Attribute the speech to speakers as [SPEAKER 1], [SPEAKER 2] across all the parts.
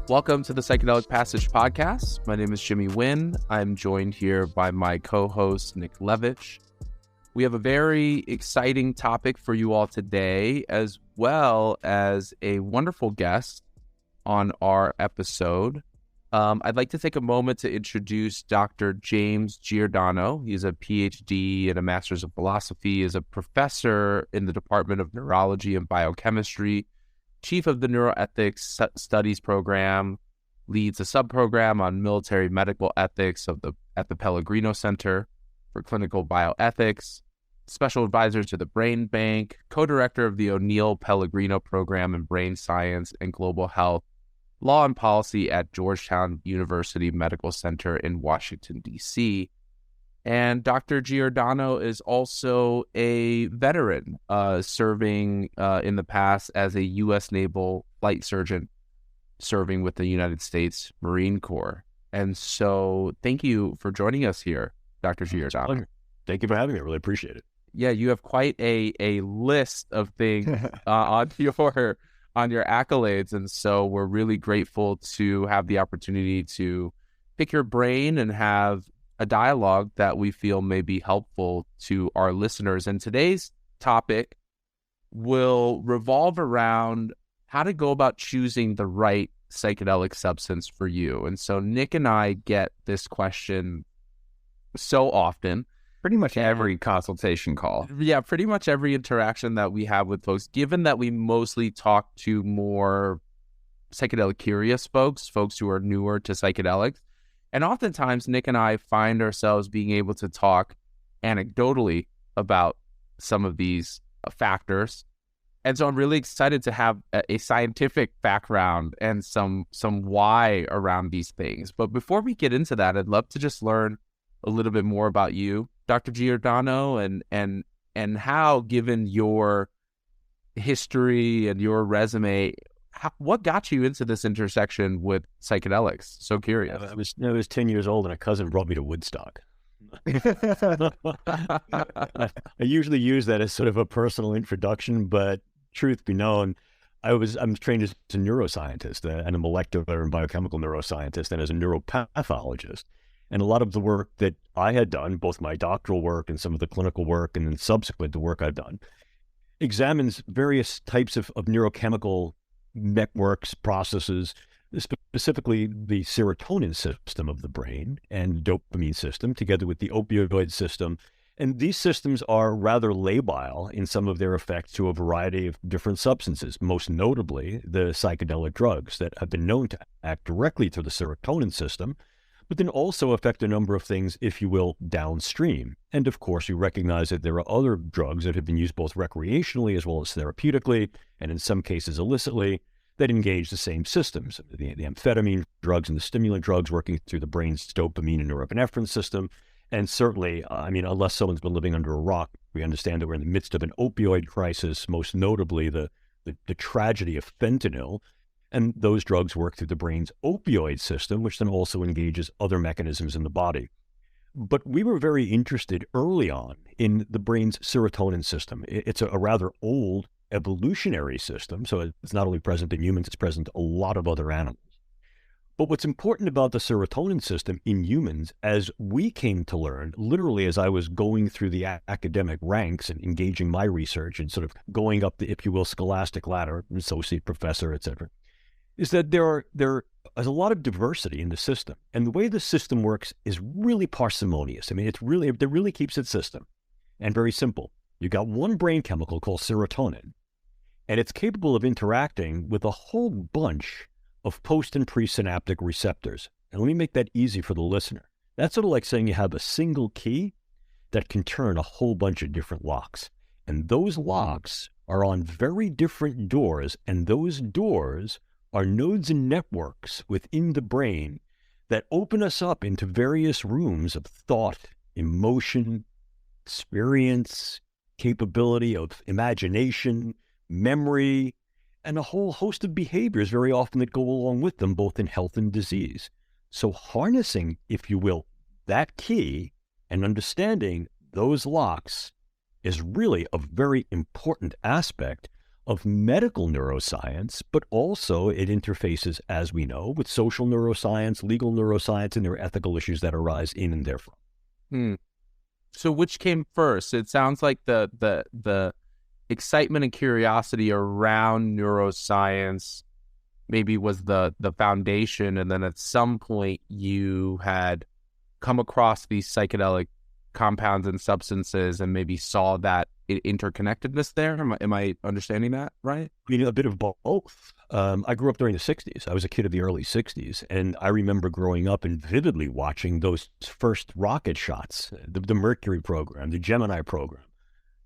[SPEAKER 1] Welcome to the Psychedelic Passage podcast. My name is Jimmy Nguyen. I'm joined here by my co-host, Nick Levich. We have a very exciting topic for you all today, as well as a wonderful guest on our episode. I'd like to take a moment to introduce Dr. James Giordano. He's a PhD and a Master's of Philosophy, is a professor in the Department of Neurology and Biochemistry, chief of the Neuroethics Studies program, leads a subprogram on military medical ethics at the Pellegrino Center for Clinical Bioethics, special advisor to the Brain Bank, co-director of the O'Neill Pellegrino program in brain science and global health, law and policy at Georgetown University Medical Center in Washington, D.C. And Dr. Giordano is also a veteran, serving in the past as a U.S. Naval flight surgeon, serving with the United States Marine Corps. And so thank you for joining us here, Dr. Giordano.
[SPEAKER 2] Thank you for having me. I really appreciate it.
[SPEAKER 1] Yeah, you have quite a list of things on your accolades. And so we're really grateful to have the opportunity to pick your brain and have a dialogue that we feel may be helpful to our listeners. And today's topic will revolve around how to go about choosing the right psychedelic substance for you. And so Nick and I get this question so often.
[SPEAKER 3] Pretty much every consultation call.
[SPEAKER 1] Yeah, pretty much every interaction that we have with folks, given that we mostly talk to more psychedelic curious folks who are newer to psychedelics. And oftentimes, Nick and I find ourselves being able to talk anecdotally about some of these factors. And so I'm really excited to have a scientific background and some why around these things. But before we get into that, I'd love to just learn a little bit more about you, Dr. Giordano, and how, given your history and your resume, what got you into this intersection with psychedelics? So curious.
[SPEAKER 2] I was 10 years old and a cousin brought me to Woodstock. I usually use that as sort of a personal introduction, but truth be known, I'm trained as a neuroscientist and a molecular and biochemical neuroscientist and as a neuropathologist. And a lot of the work that I had done, both my doctoral work and some of the clinical work and then subsequent the work I've done, examines various types of neurochemical networks, processes, specifically the serotonin system of the brain and dopamine system, together with the opioid system. And these systems are rather labile in some of their effects to a variety of different substances, most notably the psychedelic drugs that have been known to act directly through the serotonin system, but then also affect a number of things, if you will, downstream. And of course, we recognize that there are other drugs that have been used both recreationally as well as therapeutically, and in some cases illicitly, that engage the same systems. The amphetamine drugs and the stimulant drugs working through the brain's dopamine and norepinephrine system. And certainly, unless someone's been living under a rock, we understand that we're in the midst of an opioid crisis, most notably the tragedy of fentanyl. And those drugs work through the brain's opioid system, which then also engages other mechanisms in the body. But we were very interested early on in the brain's serotonin system. It's a rather old evolutionary system, so it's not only present in humans, it's present in a lot of other animals. But what's important about the serotonin system in humans, as we came to learn, literally as I was going through the academic ranks and engaging my research and sort of going up the, if you will, scholastic ladder, associate professor, etc., is that there is a lot of diversity in the system. And the way the system works is really parsimonious. It really keeps its system. And very simple. You got one brain chemical called serotonin, and it's capable of interacting with a whole bunch of post and presynaptic receptors. And let me make that easy for the listener. That's sort of like saying you have a single key that can turn a whole bunch of different locks. And those locks are on very different doors, and those doors are nodes and networks within the brain that open us up into various rooms of thought, emotion, experience, capability of imagination, memory, and a whole host of behaviors very often that go along with them, both in health and disease. So harnessing, if you will, that key and understanding those locks is really a very important aspect of medical neuroscience, but also it interfaces, as we know, with social neuroscience, legal neuroscience, and there are ethical issues that arise in and therefrom.
[SPEAKER 1] So which came first? It sounds like the excitement and curiosity around neuroscience maybe was the foundation, and then at some point you had come across these psychedelic compounds and substances and maybe saw that interconnectedness there. Am I understanding that right?
[SPEAKER 2] I mean, a bit of both. I grew up during the 60s. I was a kid of the early 60s, and I remember growing up and vividly watching those first rocket shots, the Mercury program, the Gemini program.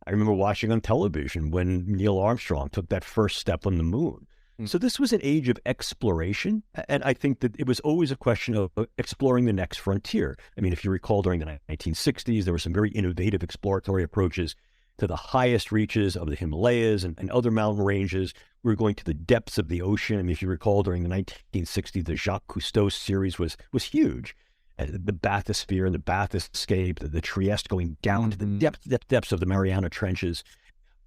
[SPEAKER 2] I remember watching on television when Neil Armstrong took that first step on the moon. So this was an age of exploration, and I think that it was always a question of exploring the next frontier. I mean, if you recall, during the 1960s, there were some very innovative exploratory approaches to the highest reaches of the Himalayas and other mountain ranges. We were going to the depths of the ocean. I mean, if you recall, during the 1960s, the Jacques Cousteau series was huge. The bathysphere and the bathyscape, the Trieste going down to the depths of the Mariana Trenches.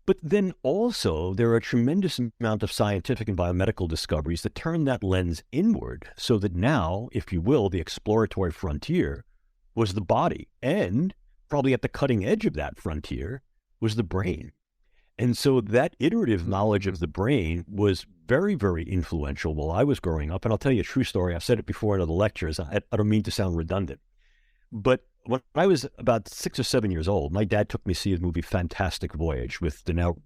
[SPEAKER 2] But then also there are a tremendous amount of scientific and biomedical discoveries that turn that lens inward, so that now, if you will, the exploratory frontier was the body, and probably at the cutting edge of that frontier was the brain. And so that iterative knowledge of the brain was very, very influential while I was growing up. And I'll tell you a true story. I've said it before in other lectures. I don't mean to sound redundant, but when I was about 6 or 7 years old, my dad took me to see the movie Fantastic Voyage with the now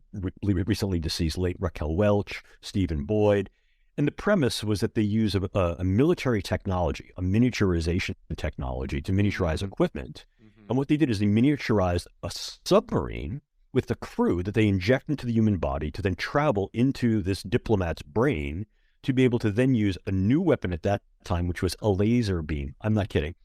[SPEAKER 2] recently deceased late Raquel Welch, Stephen Boyd. And the premise was that they use a military technology, a miniaturization technology to miniaturize equipment. And what they did is they miniaturized a submarine with the crew that they inject into the human body to then travel into this diplomat's brain to be able to then use a new weapon at that time, which was a laser beam. I'm not kidding.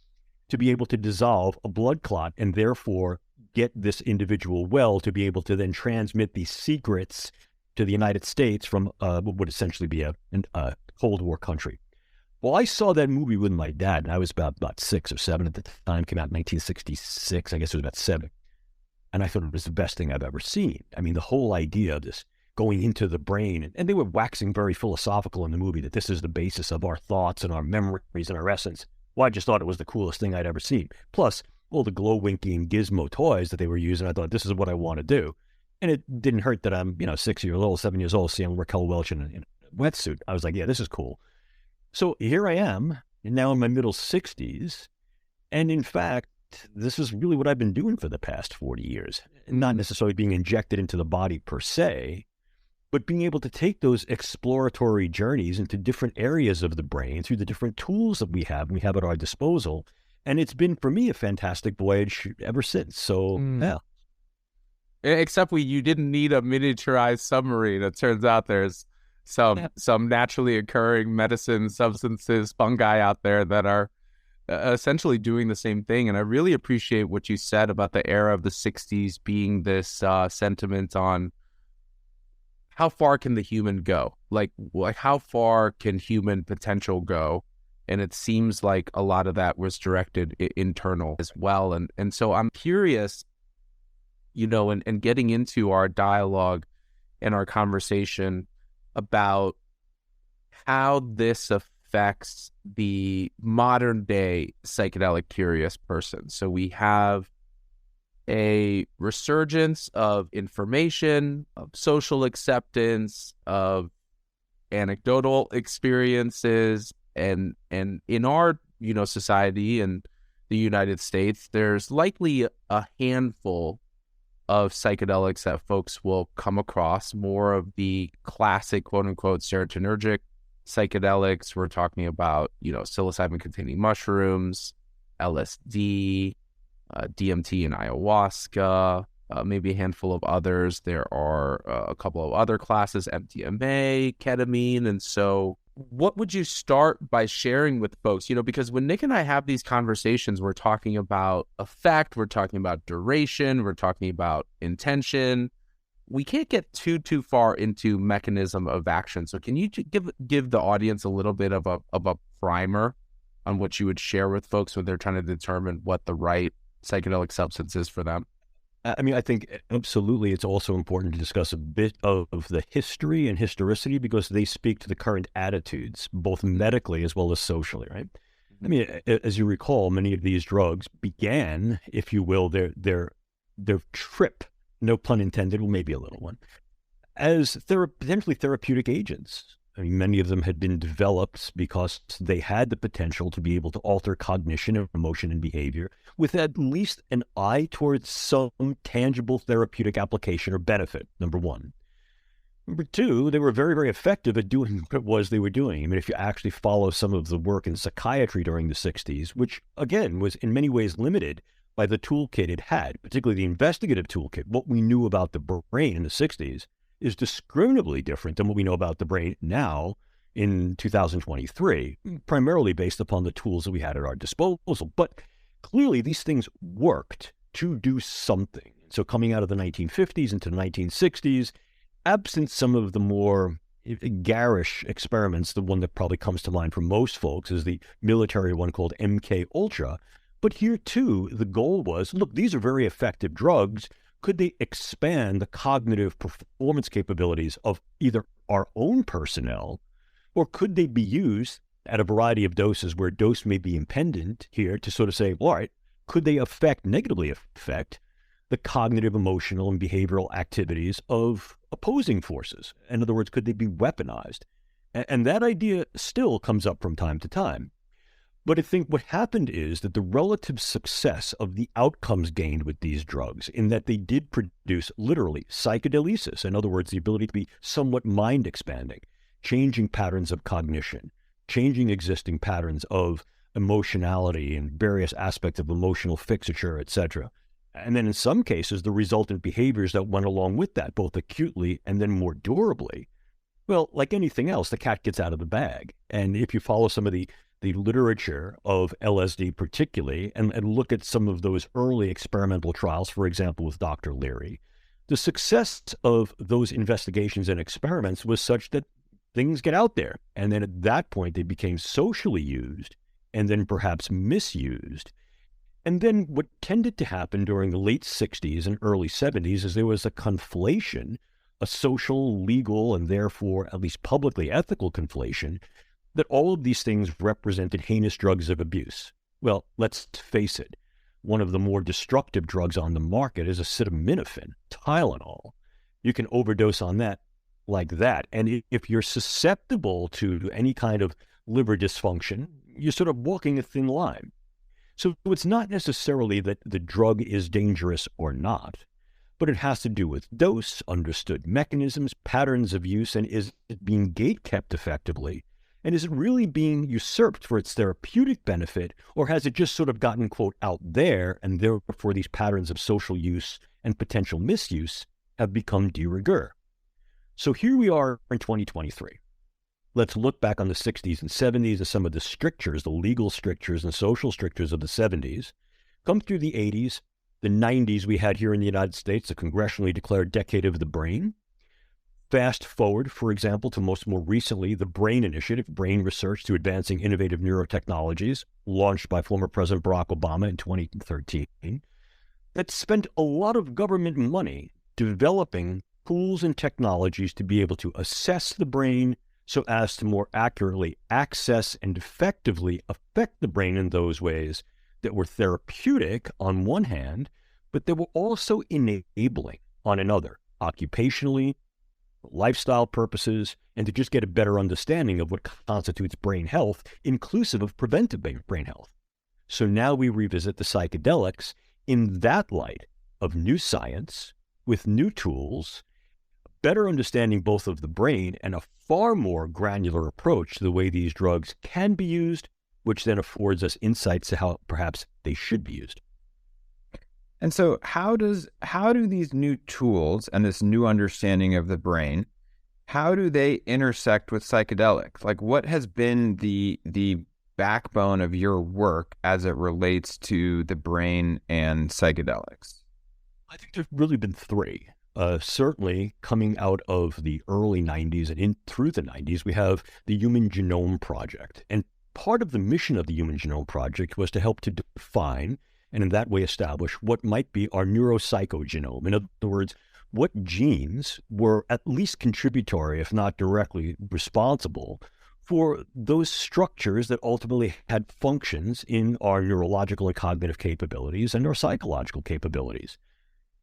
[SPEAKER 2] To be able to dissolve a blood clot and therefore get this individual well to be able to then transmit these secrets to the United States from what would essentially be a Cold War country. Well, I saw that movie with my dad, and I was about 6 or 7 at the time. Came out in 1966. I guess it was about 7. And I thought it was the best thing I've ever seen. I mean, the whole idea of this going into the brain, and they were waxing very philosophical in the movie that this is the basis of our thoughts and our memories and our essence. Well, I just thought it was the coolest thing I'd ever seen. Plus, all the glow-winky and gizmo toys that they were using, I thought, this is what I want to do. And it didn't hurt that I'm, 6 years old, 7 years old, seeing Raquel Welch in a wetsuit. I was like, yeah, this is cool. So here I am, and now in my middle 60s. And in fact, this is really what I've been doing for the past 40 years. Not necessarily being injected into the body per se, but being able to take those exploratory journeys into different areas of the brain through the different tools that we have at our disposal. And it's been, for me, a fantastic voyage ever since. So, yeah.
[SPEAKER 1] Except you didn't need a miniaturized submarine. It turns out there's some naturally occurring medicine, substances, fungi out there that are essentially doing the same thing. And I really appreciate what you said about the era of the 60s being this sentiment on how far can the human go? Like how far can human potential go? And it seems like a lot of that was directed internal as well. And so I'm curious, and getting into our dialogue and our conversation about how this affects the modern day psychedelic curious person. So we have a resurgence of information, of social acceptance, of anecdotal experiences, and in our society and the United States, there's likely a handful of psychedelics that folks will come across, more of the classic quote unquote serotonergic psychedelics. We're talking about psilocybin containing mushrooms, LSD, DMT and ayahuasca, maybe a handful of others. There are a couple of other classes, MDMA, ketamine. And so what would you start by sharing with folks? Because when Nick and I have these conversations, we're talking about effect, we're talking about duration, we're talking about intention. We can't get too far into mechanism of action. So can you give the audience a little bit of a primer on what you would share with folks when they're trying to determine what the right psychedelic substance is for them?
[SPEAKER 2] I mean, I think absolutely it's also important to discuss a bit of the history and historicity because they speak to the current attitudes, both medically as well as socially, right? I mean, as you recall, many of these drugs began, if you will, their trip, no pun intended, well, maybe a little one, as potentially therapeutic agents. I mean, many of them had been developed because they had the potential to be able to alter cognition and emotion and behavior with at least an eye towards some tangible therapeutic application or benefit, number one. Number two, they were very, very effective at doing what it was they were doing. I mean, if you actually follow some of the work in psychiatry during the 60s, which, again, was in many ways limited by the toolkit it had, particularly the investigative toolkit, what we knew about the brain in the 60s is discriminably different than what we know about the brain now in 2023, primarily based upon the tools that we had at our disposal. But clearly, these things worked to do something. So coming out of the 1950s into the 1960s, absent some of the more garish experiments, the one that probably comes to mind for most folks is the military one called MK Ultra. But here too, the goal was, look, these are very effective drugs. Could they expand the cognitive performance capabilities of either our own personnel, or could they be used at a variety of doses where dose may be impendent here to sort of say, well, all right, could they negatively affect the cognitive, emotional, and behavioral activities of opposing forces? In other words, could they be weaponized? And that idea still comes up from time to time. But I think what happened is that the relative success of the outcomes gained with these drugs, in that they did produce literally psychedelicis, in other words, the ability to be somewhat mind expanding, changing patterns of cognition, changing existing patterns of emotionality and various aspects of emotional fixature, etc. And then in some cases, the resultant behaviors that went along with that, both acutely and then more durably. Well, like anything else, the cat gets out of the bag. And if you follow some of the literature of LSD particularly, and look at some of those early experimental trials, for example, with Dr. Leary, the success of those investigations and experiments was such that things get out there. And then at that point, they became socially used and then perhaps misused. And then what tended to happen during the late 60s and early 70s is there was a conflation, a social, legal, and therefore at least publicly ethical conflation, that all of these things represented heinous drugs of abuse. Well, let's face it. One of the more destructive drugs on the market is acetaminophen, Tylenol. You can overdose on that like that. And if you're susceptible to any kind of liver dysfunction, you're sort of walking a thin line. So it's not necessarily that the drug is dangerous or not, but it has to do with dose, understood mechanisms, patterns of use, and is it being gatekept effectively? And is it really being usurped for its therapeutic benefit, or has it just sort of gotten, quote, out there, and therefore these patterns of social use and potential misuse have become de rigueur? So here we are in 2023. Let's look back on the 60s and 70s as some of the strictures, the legal strictures and social strictures of the 70s. Come through the 80s, the 90s, we had here in the United States a congressionally declared decade of the brain. Fast forward, for example, to more recently, the BRAIN Initiative, Brain Research to Advancing Innovative Neurotechnologies, launched by former President Barack Obama in 2013, that spent a lot of government money developing tools and technologies to be able to assess the brain so as to more accurately access and effectively affect the brain in those ways that were therapeutic on one hand, but that were also enabling on another, occupationally, lifestyle purposes, and to just get a better understanding of what constitutes brain health, inclusive of preventive brain health. So now we revisit the psychedelics in that light of new science, with new tools, better understanding both of the brain and a far more granular approach to the way these drugs can be used, which then affords us insights to how perhaps they should be used.
[SPEAKER 3] And so how do these new tools and this new understanding of the brain, how do they intersect with psychedelics? Like, what has been the backbone of your work as it relates to the brain and psychedelics?
[SPEAKER 2] I think there've really been three. Certainly coming out of the early 90s and in through the 90s, we have the Human Genome Project. And part of the mission of the Human Genome Project was to help to define and in that way establish what might be our neuropsychogenome. In other words, what genes were at least contributory, if not directly responsible, for those structures that ultimately had functions in our neurological and cognitive capabilities and our psychological capabilities.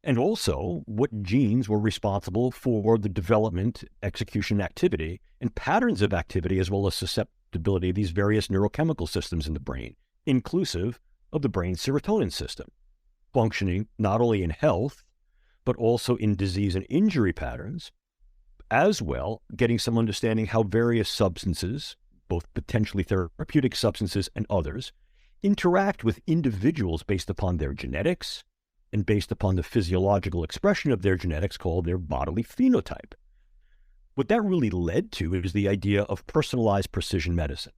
[SPEAKER 2] And also, what genes were responsible for the development, execution, activity, and patterns of activity, as well as susceptibility of these various neurochemical systems in the brain, inclusive of the brain's serotonin system, functioning not only in health, but also in disease and injury patterns, as well getting some understanding how various substances, both potentially therapeutic substances and others, interact with individuals based upon their genetics and based upon the physiological expression of their genetics called their bodily phenotype. What that really led to is the idea of personalized precision medicine.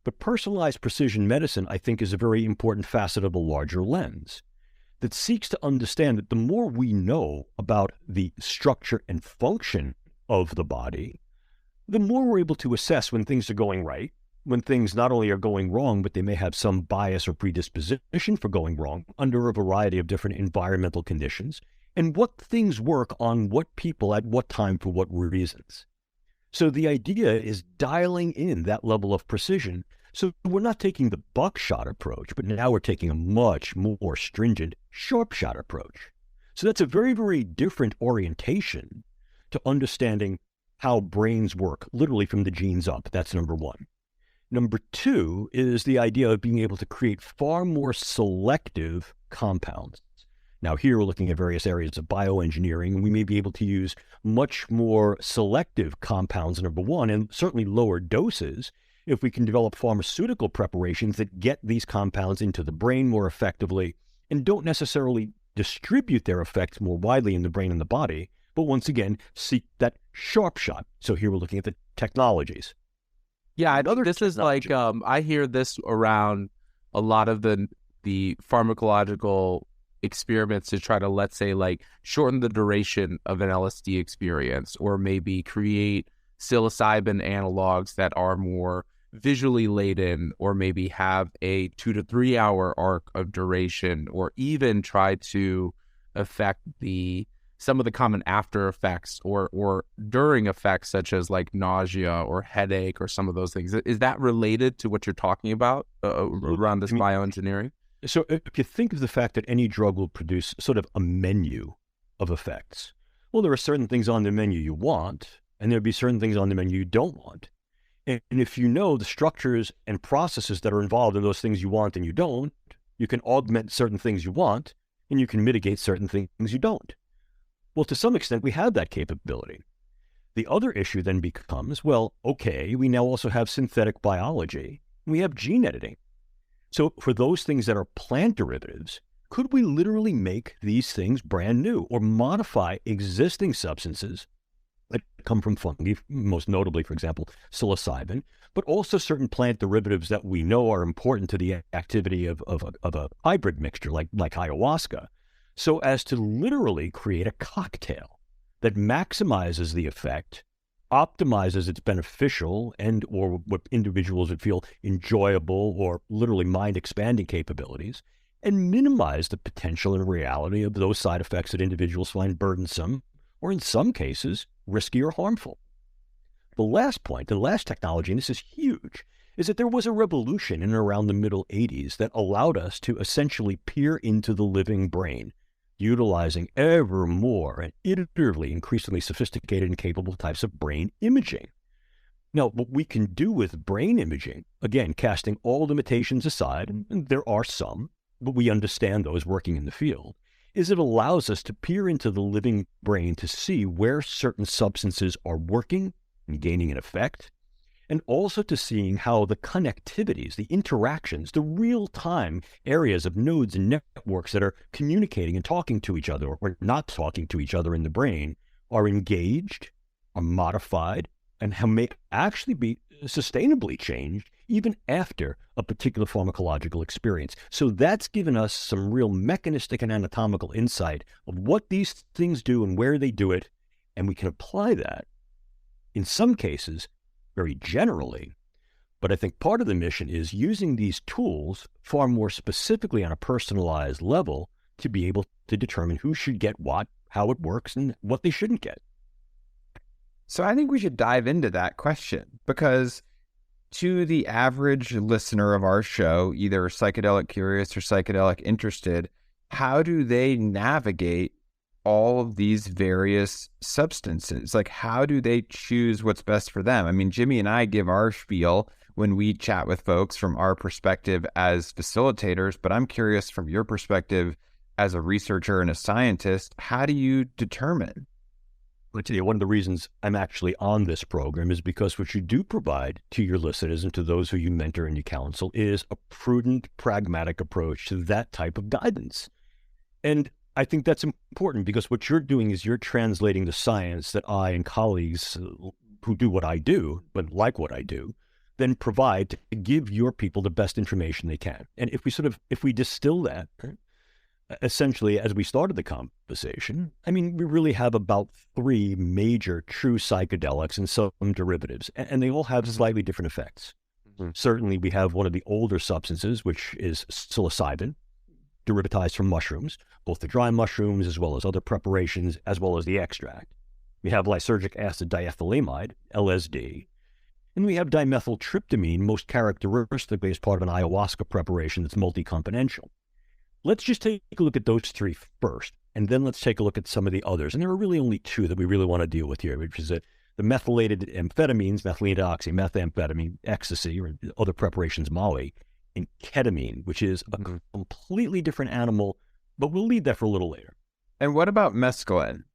[SPEAKER 2] But personalized precision medicine, I think, is a very important facet of a larger lens that seeks to understand that the more we know about the structure and function of the body, the more we're able to assess when things are going right, when things not only are going wrong, but they may have some bias or predisposition for going wrong under a variety of different environmental conditions, and what things work on what people at what time for what reasons. So the idea is dialing in that level of precision. So we're not taking the buckshot approach, but now we're taking a much more stringent sharp shot approach. So that's a very, very different orientation to understanding how brains work, literally from the genes up. That's number one. Number two is the idea of being able to create far more selective compounds. Now here we're looking at various areas of bioengineering, and we may be able to use much more selective compounds, number one, and certainly lower doses, if we can develop pharmaceutical preparations that get these compounds into the brain more effectively and don't necessarily distribute their effects more widely in the brain and the body, but once again, seek that sharp shot. So here we're looking at the technologies.
[SPEAKER 1] Yeah, I think this is like, I hear this around a lot of the pharmacological experiments to try to, let's say, like shorten the duration of an LSD experience, or maybe create psilocybin analogs that are more visually laden, or maybe have a 2 to 3 hour arc of duration, or even try to affect some of the common after effects or during effects, such as like nausea or headache or some of those things. Is that related to what you're talking about around this bioengineering?
[SPEAKER 2] So if you think of the fact that any drug will produce sort of a menu of effects, well, there are certain things on the menu you want, and there'll be certain things on the menu you don't want. And if you know the structures and processes that are involved in those things you want and you don't, you can augment certain things you want, and you can mitigate certain things you don't. Well, to some extent, we have that capability. The other issue then becomes, well, okay, we now also have synthetic biology, and we have gene editing. So for those things that are plant derivatives, could we literally make these things brand new or modify existing substances that come from fungi, most notably, for example, psilocybin, but also certain plant derivatives that we know are important to the activity of a hybrid mixture like ayahuasca, so as to literally create a cocktail that maximizes the effect, optimizes its beneficial and or what individuals would feel enjoyable or literally mind-expanding capabilities, and minimize the potential and reality of those side effects that individuals find burdensome or in some cases risky or harmful. The last point, the last technology, and this is huge, is that there was a revolution in and around the middle 80s that allowed us to essentially peer into the living brain, utilizing ever more and iteratively increasingly sophisticated and capable types of brain imaging. Now, what we can do with brain imaging, again, casting all limitations aside, and there are some, but we understand those working in the field, is it allows us to peer into the living brain to see where certain substances are working and gaining an effect, and also to seeing how the connectivities, the interactions, the real-time areas of nodes and networks that are communicating and talking to each other or not talking to each other in the brain are engaged, are modified, and how may actually be sustainably changed even after a particular pharmacological experience. So that's given us some real mechanistic and anatomical insight of what these things do and where they do it, and we can apply that, in some cases, very generally, But I think part of the mission is using these tools far more specifically on a personalized level to be able to determine who should get what, how it works, and what they shouldn't get.
[SPEAKER 3] So I think we should dive into that question, because to the average listener of our show, either psychedelic curious or psychedelic interested, how do they navigate all of these various substances? Like, how do they choose what's best for them? I mean, Jimmy and I give our spiel when we chat with folks from our perspective as facilitators, but I'm curious from your perspective as a researcher and a scientist, how do you determine?
[SPEAKER 2] I'll tell you, one of the reasons I'm actually on this program is because what you do provide to your listeners and to those who you mentor and you counsel is a prudent, pragmatic approach to that type of guidance. And I think that's important because what you're doing is you're translating the science that I and colleagues who do what I do, but like what I do, then provide to give your people the best information they can. And if we distill that, essentially, as we started the conversation, I mean, we really have about 3 major true psychedelics and some derivatives, and they all have slightly different effects. Mm-hmm. Certainly, we have one of the older substances, which is psilocybin, derivatized from mushrooms, both the dry mushrooms as well as other preparations, as well as the extract. We have lysergic acid diethylamide, LSD, and we have dimethyltryptamine, most characteristically as part of an ayahuasca preparation that's multi-componential. Let's just take a look at those 3 first, and then let's take a look at some of the others. And there are really only 2 that we really want to deal with here, which is the methylated amphetamines, methylene oxy, methamphetamine, ecstasy, or other preparations, Molly, and ketamine, which is a completely different animal, but we'll leave that for a little later.
[SPEAKER 3] And what about mescaline?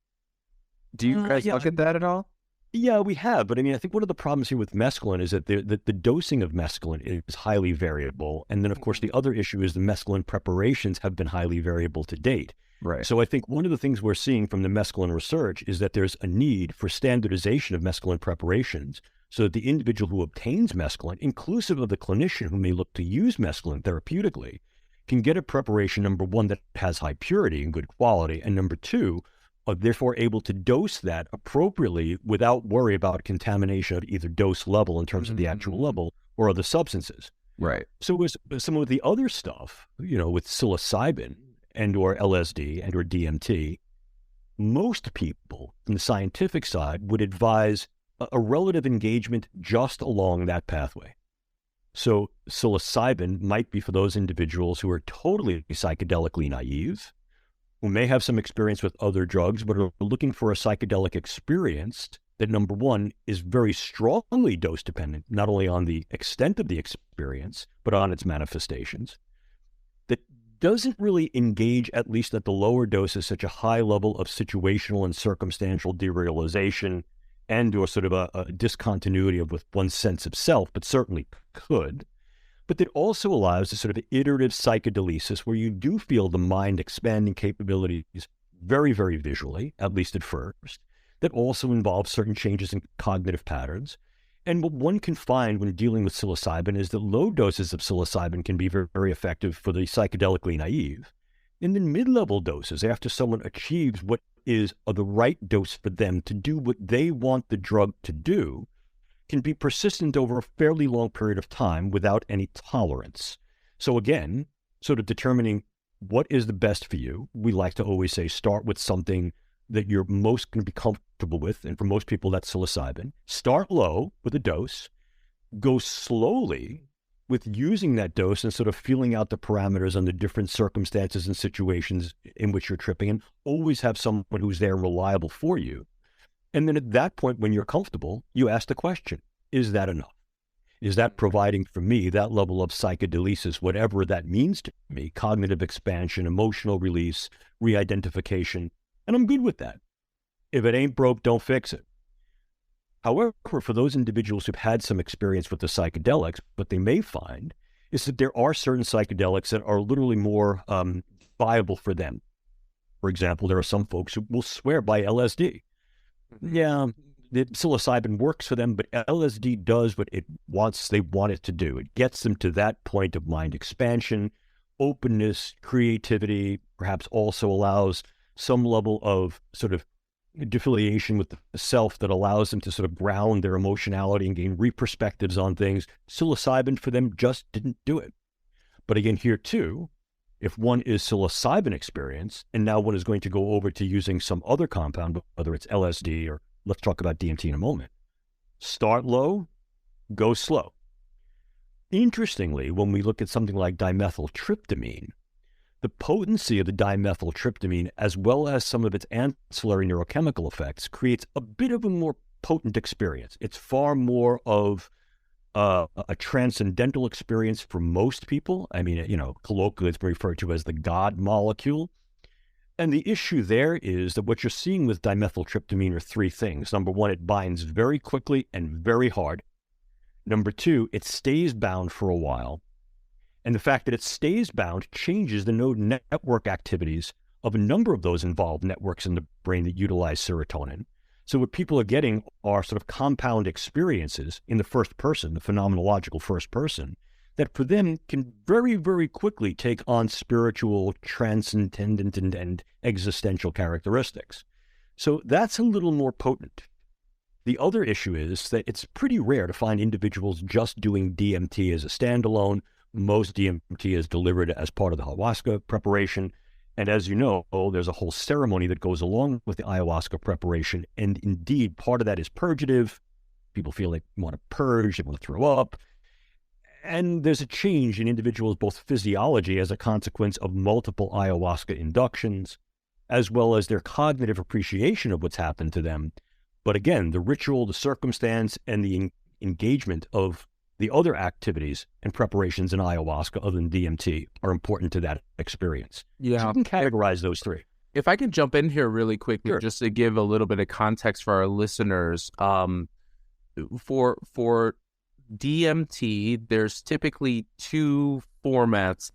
[SPEAKER 3] Do you guys look at that at all?
[SPEAKER 2] Yeah, we have. But I mean, I think one of the problems here with mescaline is that the dosing of mescaline is highly variable. And then, of course, the other issue is the mescaline preparations have been highly variable to date.
[SPEAKER 3] Right.
[SPEAKER 2] So I think one of the things we're seeing from the mescaline research is that there's a need for standardization of mescaline preparations so that the individual who obtains mescaline, inclusive of the clinician who may look to use mescaline therapeutically, can get a preparation, number one, that has high purity and good quality, and number two, are therefore able to dose that appropriately without worry about contamination of either dose level in terms of the actual level or other substances.
[SPEAKER 3] Right.
[SPEAKER 2] So with some of the other stuff, with psilocybin and or LSD and or DMT, most people from the scientific side would advise a relative engagement just along that pathway. So psilocybin might be for those individuals who are totally psychedelically naive, who may have some experience with other drugs, but are looking for a psychedelic experience that, number one, is very strongly dose dependent, not only on the extent of the experience, but on its manifestations, that doesn't really engage, at least at the lower doses, such a high level of situational and circumstantial derealization and or sort of a discontinuity of with one's sense of self, but certainly could. But that also allows a sort of iterative psychedelisis where you do feel the mind expanding capabilities very, very visually, at least at first, that also involves certain changes in cognitive patterns. And what one can find when dealing with psilocybin is that low doses of psilocybin can be very, very effective for the psychedelically naive. And then mid-level doses, after someone achieves what is the right dose for them to do what they want the drug to do, can be persistent over a fairly long period of time without any tolerance. So again, sort of determining what is the best for you. We like to always say, start with something that you're most going to be comfortable with. And for most people, that's psilocybin. Start low with a dose, go slowly with using that dose and sort of feeling out the parameters under different circumstances and situations in which you're tripping, and always have someone who's there and reliable for you. And then at that point, when you're comfortable, you ask the question, is that enough? Is that providing for me that level of psychedelisis, whatever that means to me, cognitive expansion, emotional release, re-identification, and I'm good with that. If it ain't broke, don't fix it. However, for those individuals who've had some experience with the psychedelics, what they may find is that there are certain psychedelics that are literally more viable for them. For example, there are some folks who will swear by LSD. Yeah, the psilocybin works for them, but LSD does what they want it to do. It gets them to that point of mind expansion, openness, creativity, perhaps also allows some level of sort of affiliation with the self that allows them to sort of ground their emotionality and gain re-perspectives on things. Psilocybin for them just didn't do it. But again, here too, if one is psilocybin experienced, and now one is going to go over to using some other compound, whether it's LSD or let's talk about DMT in a moment, start low, go slow. Interestingly, when we look at something like dimethyltryptamine, the potency of the dimethyltryptamine, as well as some of its ancillary neurochemical effects, creates a bit of a more potent experience. It's far more of a transcendental experience for most people. I mean, colloquially, it's referred to as the God molecule. And the issue there is that what you're seeing with dimethyltryptamine are three things. Number one, it binds very quickly and very hard. Number two, it stays bound for a while. And the fact that it stays bound changes the node network activities of a number of those involved networks in the brain that utilize serotonin. So what people are getting are sort of compound experiences in the first person, the phenomenological first person, that for them can very, very quickly take on spiritual, transcendent, and existential characteristics. So that's a little more potent. The other issue is that it's pretty rare to find individuals just doing DMT as a standalone. Most DMT is delivered as part of the ayahuasca preparation. And as you know, there's a whole ceremony that goes along with the ayahuasca preparation. And indeed, part of that is purgative. People feel they want to purge, they want to throw up. And there's a change in individuals' both physiology as a consequence of multiple ayahuasca inductions, as well as their cognitive appreciation of what's happened to them. But again, the ritual, the circumstance, and the engagement of the other activities and preparations in ayahuasca other than DMT are important to that experience.
[SPEAKER 1] Yeah.
[SPEAKER 2] So you can categorize those three.
[SPEAKER 1] If I can jump in here really quickly,
[SPEAKER 2] Sure.
[SPEAKER 1] just to give a little bit of context for our listeners, for DMT, there's typically two formats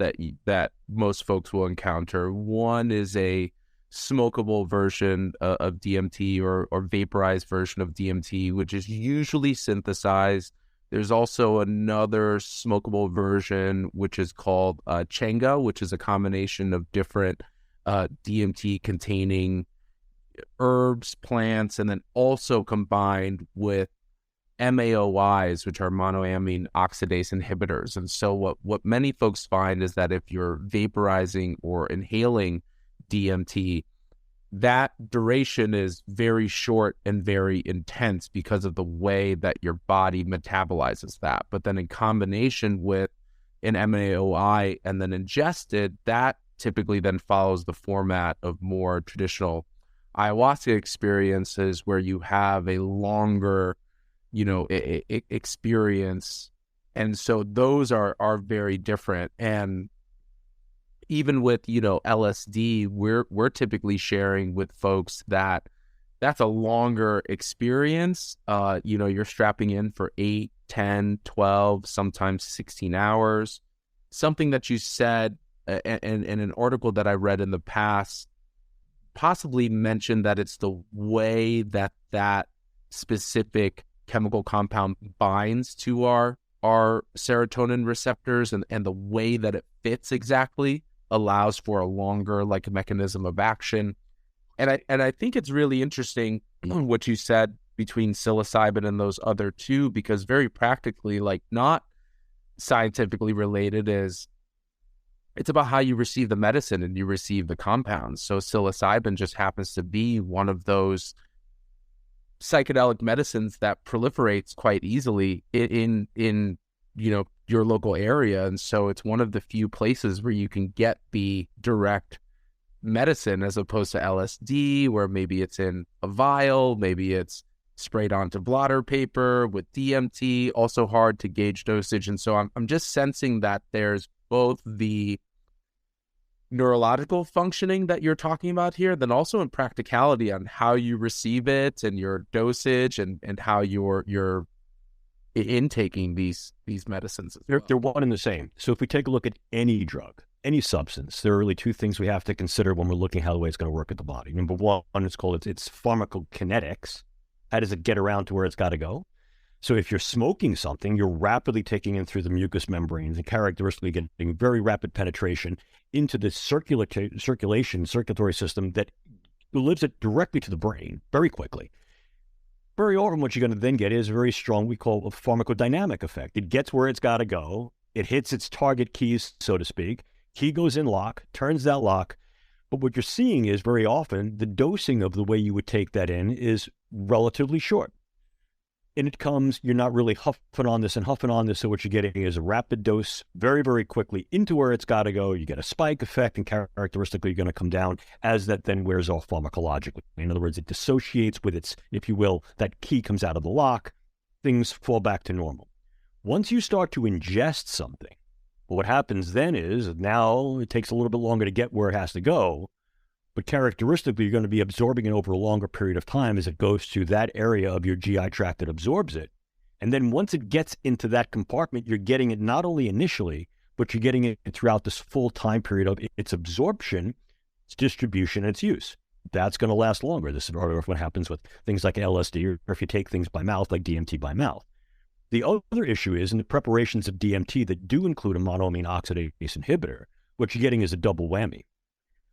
[SPEAKER 1] that most folks will encounter. One is a smokable version of DMT or vaporized version of DMT, which is usually synthesized. There's also another smokable version, which is called Chenga, which is a combination of different DMT-containing herbs, plants, and then also combined with MAOIs, which are monoamine oxidase inhibitors. And so what many folks find is that if you're vaporizing or inhaling DMT, that duration is very short and very intense because of the way that your body metabolizes that. But then in combination with an MAOI and then ingested, that typically then follows the format of more traditional ayahuasca experiences where you have a longer, experience. And so those are very different. And even with, LSD, we're typically sharing with folks that that's a longer experience. You're strapping in for 8, 10, 12, sometimes 16 hours. Something that you said in an article that I read in the past possibly mentioned that it's the way that specific chemical compound binds to our serotonin receptors and the way that it fits exactly allows for a longer mechanism of action. And I think it's really interesting what you said between psilocybin and those other two, because very practically, not scientifically related, is it's about how you receive the medicine and you receive the compounds. So psilocybin just happens to be one of those psychedelic medicines that proliferates quite easily in your local area. And so it's one of the few places where you can get the direct medicine as opposed to LSD, where maybe it's in a vial, maybe it's sprayed onto blotter paper. With DMT, also hard to gauge dosage. And so I'm just sensing that there's both the neurological functioning that you're talking about here, then also in practicality on how you receive it and your dosage and how you're intaking these medicines as well.
[SPEAKER 2] They're one and the same. So if we take a look at any drug, any substance, there are really two things we have to consider when we're looking at how the way it's going to work at the body. Number one, it's called its pharmacokinetics. How does it get around to where it's got to go? So if you're smoking something, you're rapidly taking in through the mucous membranes and characteristically getting very rapid penetration into the circulatory system that delivers it directly to the brain very quickly. Very often what you're going to then get is a very strong, we call a pharmacodynamic effect. It gets where it's got to go. It hits its target keys, so to speak. Key goes in lock, turns that lock. But what you're seeing is very often the dosing of the way you would take that in is relatively short. And it comes, you're not really huffing on this and huffing on this. So what you're getting is a rapid dose very, very quickly into where it's got to go. You get a spike effect, and characteristically, you're going to come down as that then wears off pharmacologically. In other words, it dissociates with its, if you will, that key comes out of the lock, things fall back to normal. Once you start to ingest something, what happens then is now it takes a little bit longer to get where it has to go. But characteristically, you're going to be absorbing it over a longer period of time as it goes to that area of your GI tract that absorbs it. And then once it gets into that compartment, you're getting it not only initially, but you're getting it throughout this full time period of its absorption, its distribution, and its use. That's going to last longer. This is what happens with things like LSD, or if you take things by mouth, like DMT by mouth. The other issue is in the preparations of DMT that do include a monoamine oxidase inhibitor, what you're getting is a double whammy.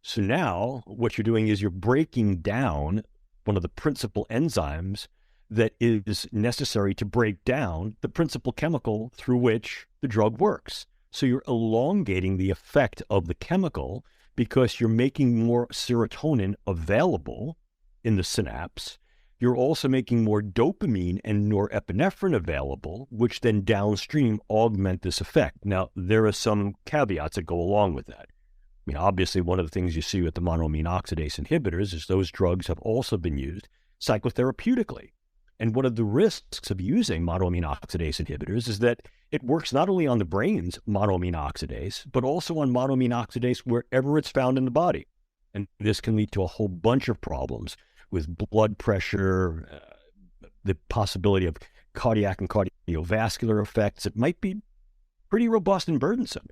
[SPEAKER 2] So now what you're doing is you're breaking down one of the principal enzymes that is necessary to break down the principal chemical through which the drug works. So you're elongating the effect of the chemical because you're making more serotonin available in the synapse. You're also making more dopamine and norepinephrine available, which then downstream augment this effect. Now, there are some caveats that go along with that. I mean, obviously, one of the things you see with the monoamine oxidase inhibitors is those drugs have also been used psychotherapeutically. And one of the risks of using monoamine oxidase inhibitors is that it works not only on the brain's monoamine oxidase, but also on monoamine oxidase wherever it's found in the body. And this can lead to a whole bunch of problems with blood pressure, the possibility of cardiac and cardiovascular effects. It might be pretty robust and burdensome.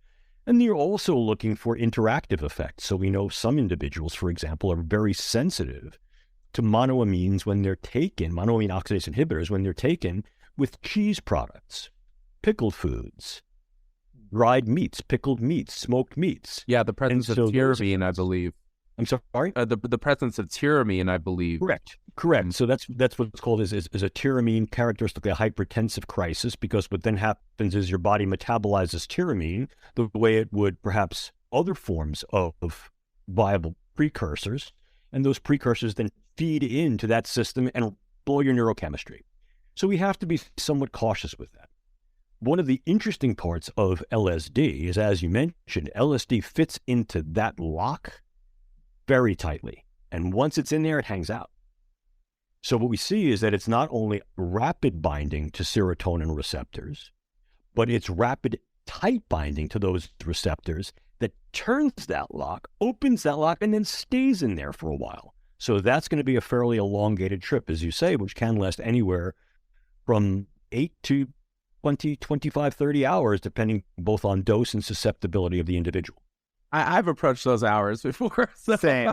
[SPEAKER 2] And you're also looking for interactive effects. So we know some individuals, for example, are very sensitive to monoamines when they're taken, monoamine oxidase inhibitors, when they're taken with cheese products, pickled foods, dried meats, pickled meats, smoked meats.
[SPEAKER 1] Yeah, the presence of tyramine, I believe.
[SPEAKER 2] I'm sorry?
[SPEAKER 1] The presence of tyramine, I believe.
[SPEAKER 2] Correct. So that's what's called is a tyramine, characteristically a hypertensive crisis, because what then happens is your body metabolizes tyramine the way it would perhaps other forms of viable precursors, and those precursors then feed into that system and blow your neurochemistry. So we have to be somewhat cautious with that. One of the interesting parts of LSD is, as you mentioned, LSD fits into that lock very tightly. And once it's in there, it hangs out. So what we see is that it's not only rapid binding to serotonin receptors, but it's rapid tight binding to those receptors that turns that lock, opens that lock, and then stays in there for a while. So that's going to be a fairly elongated trip, as you say, which can last anywhere from 8 to 20, 25, 30 hours, depending both on dose and susceptibility of the individual.
[SPEAKER 1] I've approached those hours before. So.
[SPEAKER 3] Same.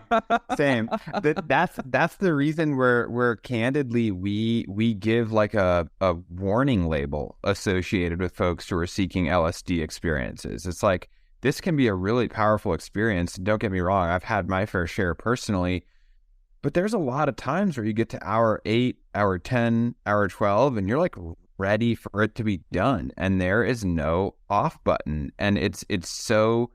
[SPEAKER 3] That's the reason where candidly we give like a warning label associated with folks who are seeking LSD experiences. It's like, this can be a really powerful experience. Don't get me wrong, I've had my fair share personally, but there's a lot of times where you get to hour 8, hour 10, hour 12, and you're like ready for it to be done, and there is no off button, and it's so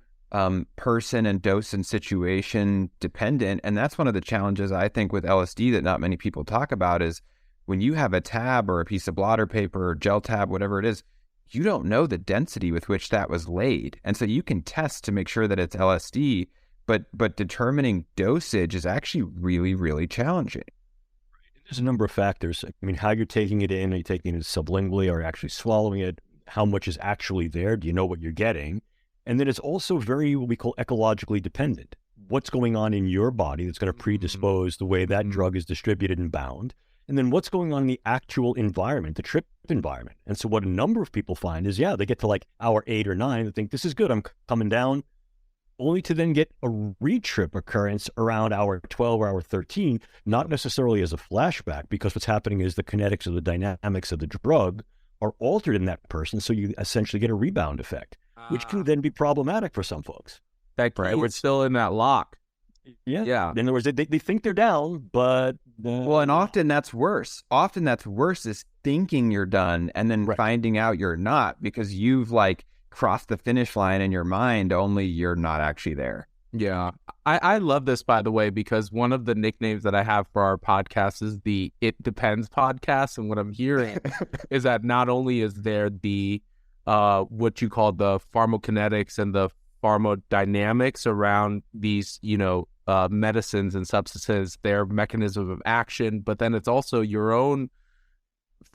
[SPEAKER 3] person and dose and situation dependent. And that's one of the challenges I think with LSD that not many people talk about is when you have a tab or a piece of blotter paper or gel tab, whatever it is, you don't know the density with which that was laid. And so you can test to make sure that it's LSD, but determining dosage is actually really, really challenging.
[SPEAKER 2] There's a number of factors. I mean, how you're taking it in, are you taking it sublingually, are you actually swallowing it? How much is actually there? Do you know what you're getting? And then it's also very, what we call ecologically dependent. What's going on in your body that's going to predispose the way that drug is distributed and bound? And then what's going on in the actual environment, the trip environment? And so what a number of people find is, they get to like hour 8 or 9 and think, this is good, I'm coming down, only to then get a re-trip occurrence around hour 12 or hour 13, not necessarily as a flashback, because what's happening is the kinetics or the dynamics of the drug are altered in that person. So you essentially get a rebound effect, which can then be problematic for some folks.
[SPEAKER 1] Right, we're still in that lock.
[SPEAKER 2] Yeah.
[SPEAKER 1] Yeah.
[SPEAKER 2] In other words, they think they're down, but
[SPEAKER 3] Well, and often that's worse. Often that's worse is thinking you're done and then
[SPEAKER 2] Right.
[SPEAKER 3] finding out you're not because you've like crossed the finish line in your mind, only you're not actually there.
[SPEAKER 1] Yeah. I love this, by the way, because one of the nicknames that I have for our podcast is the It Depends podcast. And what I'm hearing is that not only is there the what you call the pharmacokinetics and the pharmacodynamics around these, medicines and substances, their mechanism of action, but then it's also your own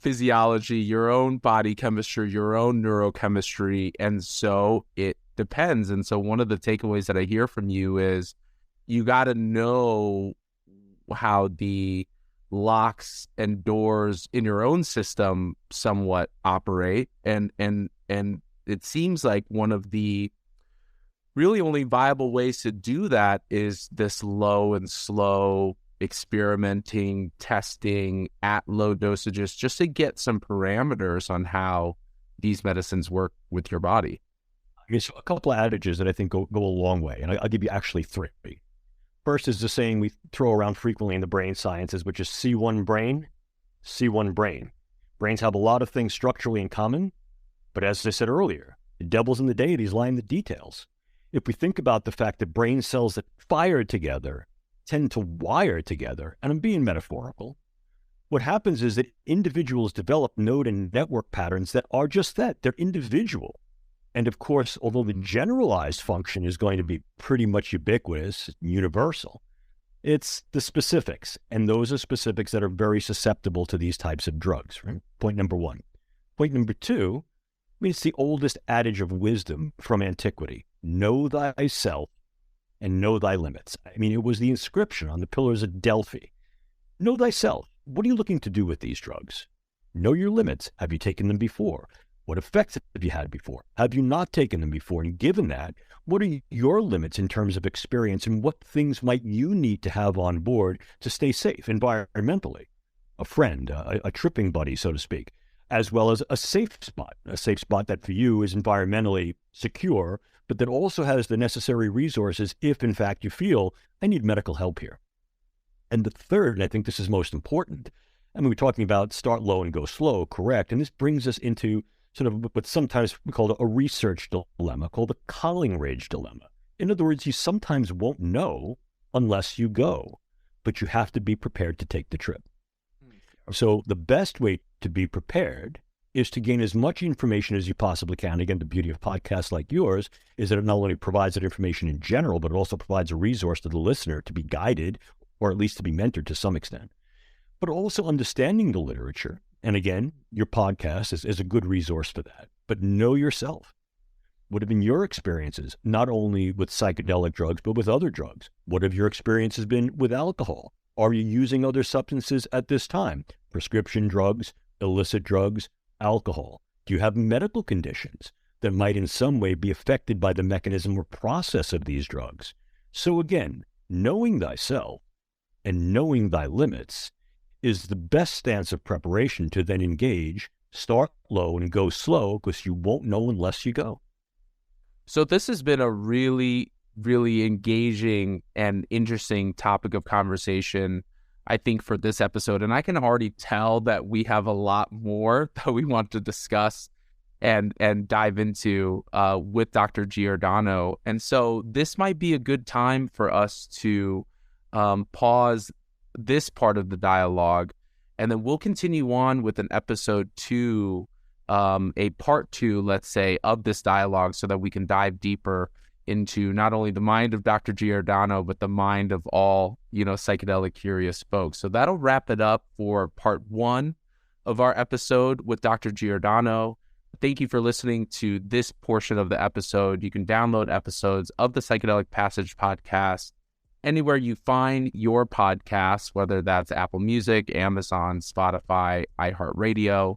[SPEAKER 1] physiology, your own body chemistry, your own neurochemistry. And so it depends. And so one of the takeaways that I hear from you is you got to know how the locks and doors in your own system somewhat operate. And it seems like one of the really only viable ways to do that is this low and slow experimenting, testing at low dosages, just to get some parameters on how these medicines work with your body.
[SPEAKER 2] I guess a couple of adages that I think go a long way, and I'll give you actually three. First is the saying we throw around frequently in the brain sciences, which is see one brain, see one brain. Brains have a lot of things structurally in common, but as I said earlier, the devils and the deities lie in the details. If we think about the fact that brain cells that fire together tend to wire together, and I'm being metaphorical, what happens is that individuals develop node and network patterns that are just that, they're individual. And of course, although the generalized function is going to be pretty much ubiquitous, universal, it's the specifics, and those are specifics that are very susceptible to these types of drugs, right? Point number one. Point number two, it's the oldest adage of wisdom from antiquity. Know thyself and know thy limits. It was the inscription on the pillars of Delphi. Know thyself. What are you looking to do with these drugs? Know your limits. Have you taken them before? What effects have you had before? Have you not taken them before? And given that, what are your limits in terms of experience, and what things might you need to have on board to stay safe environmentally? A friend, a tripping buddy, so to speak, as well as a safe spot that for you is environmentally secure, but that also has the necessary resources if, in fact, you feel, I need medical help here. And the third, and I think this is most important, we're talking about start low and go slow, correct? And this brings us into sort of what sometimes we call a research dilemma, called the Collingridge dilemma. In other words, you sometimes won't know unless you go, but you have to be prepared to take the trip. So the best way to be prepared is to gain as much information as you possibly can. Again, the beauty of podcasts like yours is that it not only provides that information in general, but it also provides a resource to the listener to be guided, or at least to be mentored to some extent. But also understanding the literature. And again, your podcast is a good resource for that. But know yourself. What have been your experiences, not only with psychedelic drugs, but with other drugs? What have your experiences been with alcohol? Are you using other substances at this time? Prescription drugs, illicit drugs, alcohol? Do you have medical conditions that might in some way be affected by the mechanism or process of these drugs? So again, knowing thyself and knowing thy limits is the best stance of preparation to then engage, start low and go slow, because you won't know unless you go.
[SPEAKER 1] So this has been a really, really engaging and interesting topic of conversation, I think, for this episode. And I can already tell that we have a lot more that we want to discuss and dive into with Dr. Giordano. And so this might be a good time for us to pause this part of the dialogue, and then we'll continue on with an episode 2, a part 2, let's say, of this dialogue, so that we can dive deeper into not only the mind of Dr. Giordano, but the mind of all, psychedelic curious folks. So that'll wrap it up for part 1 of our episode with Dr. Giordano. Thank you for listening to this portion of the episode. You can download episodes of the Psychedelic Passage podcast anywhere you find your podcasts, whether that's Apple Music, Amazon, Spotify, iHeartRadio.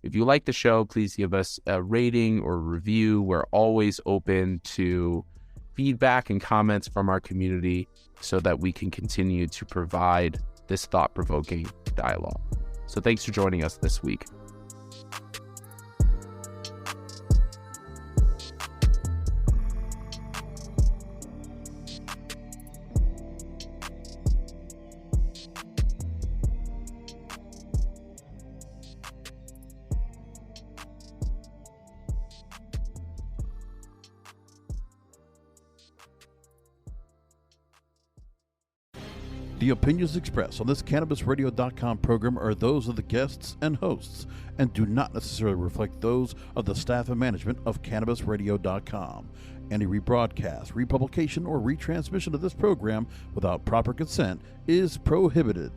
[SPEAKER 1] If you like the show, please give us a rating or review. We're always open to feedback and comments from our community so that we can continue to provide this thought-provoking dialogue. So thanks for joining us this week.
[SPEAKER 4] The opinions expressed on this CannabisRadio.com program are those of the guests and hosts and do not necessarily reflect those of the staff and management of CannabisRadio.com. Any rebroadcast, republication, or retransmission of this program without proper consent is prohibited.